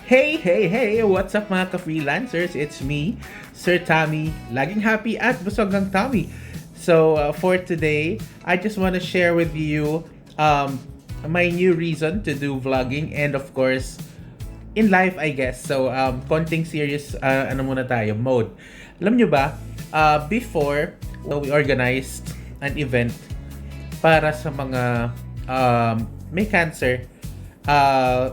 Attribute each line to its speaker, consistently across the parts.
Speaker 1: Hey, hey, hey! What's up mga ka-freelancers? It's me, Sir Tommy. Laging happy at busog ang Tommy. So, for today, I just want to share with you my new reason to do vlogging and of course, in life, I guess. So, konting serious, ano muna tayo, mode. Alam nyo ba, before, we organized an event para sa mga may cancer.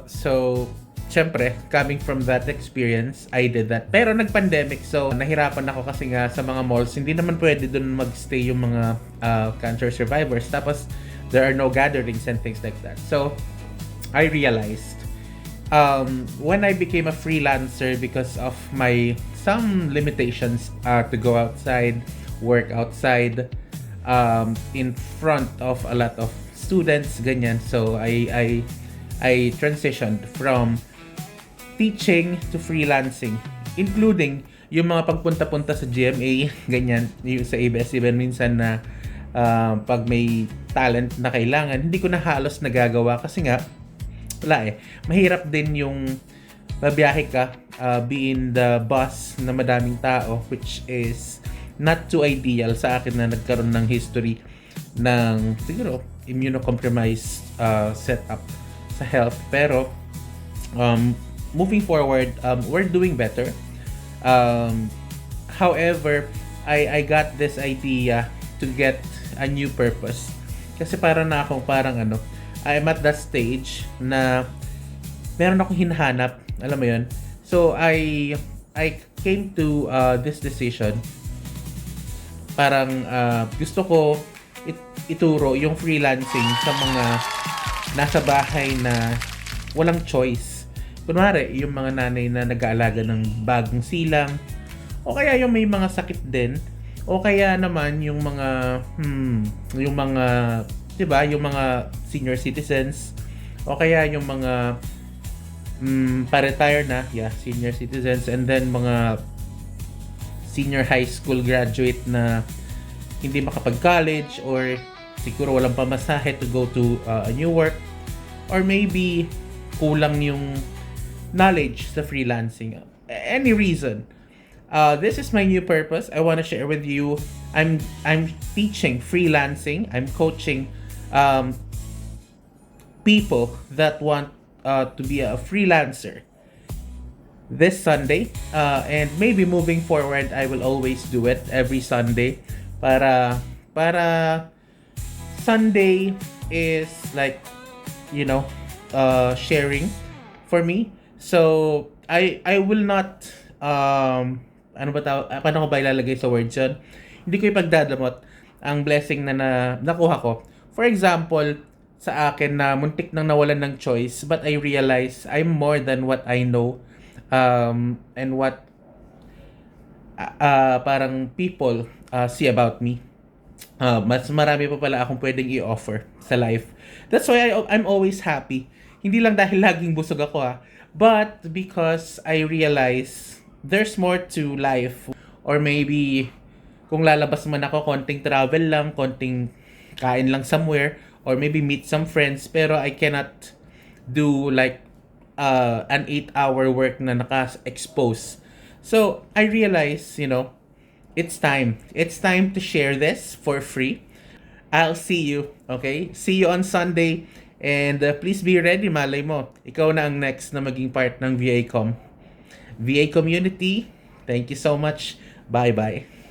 Speaker 1: So, syempre, coming from that experience, I did that. Pero nag-pandemic, so nahirapan ako kasi nga sa mga malls, hindi naman pwede dun magstay yung mga cancer survivors. Tapos, there are no gatherings and things like that. So, I realized, when I became a freelancer because of my some limitations to go outside, work outside, in front of a lot of students, ganyan. So, I transitioned from teaching to freelancing, including yung mga pagpunta-punta sa GMA, ganyan, yung sa ABS-CBN minsan na pag may talent na kailangan, hindi ko na halos nagagawa kasi nga, wala eh. Mahirap din yung babiyahe ka, be in the bus na madaming tao, which is not too ideal sa akin na nagkaroon ng history ng siguro immunocompromised setup sa health. Pero moving forward, we're doing better. However, I got this idea to get a new purpose. Kasi parang I'm at that stage na meron akong hinahanap, alam mo yun. So I came to this decision. Parang gusto ko ituro yung freelancing sa mga nasa bahay na walang choice. Kunwari, yung mga nanay na nag-aalaga ng bagong silang, o kaya yung may mga sakit din, o kaya naman yung mga, diba, yung mga senior citizens, o kaya yung mga pa-retire na, senior citizens, and then mga senior high school graduate na hindi makapag-college or siguro walang pamasahe to go to a new work, or maybe kulang yung knowledge sa freelancing. Any reason. This is my new purpose. I want to share with you. I'm teaching freelancing. I'm coaching people that want to be a freelancer this Sunday, and maybe moving forward I will always do it every Sunday para Sunday is like, sharing for me. So I will not paano ko ba ilalagay sa words yun? Hindi ko ipagdadamot ang blessing na nakuha ko. For example, sa akin na muntik nang nawalan ng choice, but I realize I'm more than what I know, and what parang people see about me. Mas marami pa pala akong pwedeng i-offer sa life. That's why I'm always happy. Hindi lang dahil laging busog ako but because I realize there's more to life. Or maybe kung lalabas man ako, konting travel lang, konting kain lang somewhere, or maybe meet some friends, pero I cannot do like an 8-hour work na naka-expose. So I realize, it's time. It's time to share this for free. I'll see you, okay? See you on Sunday. And please be ready, malay mo. Ikaw na ang next na maging part ng VA community. Thank you so much. Bye-bye.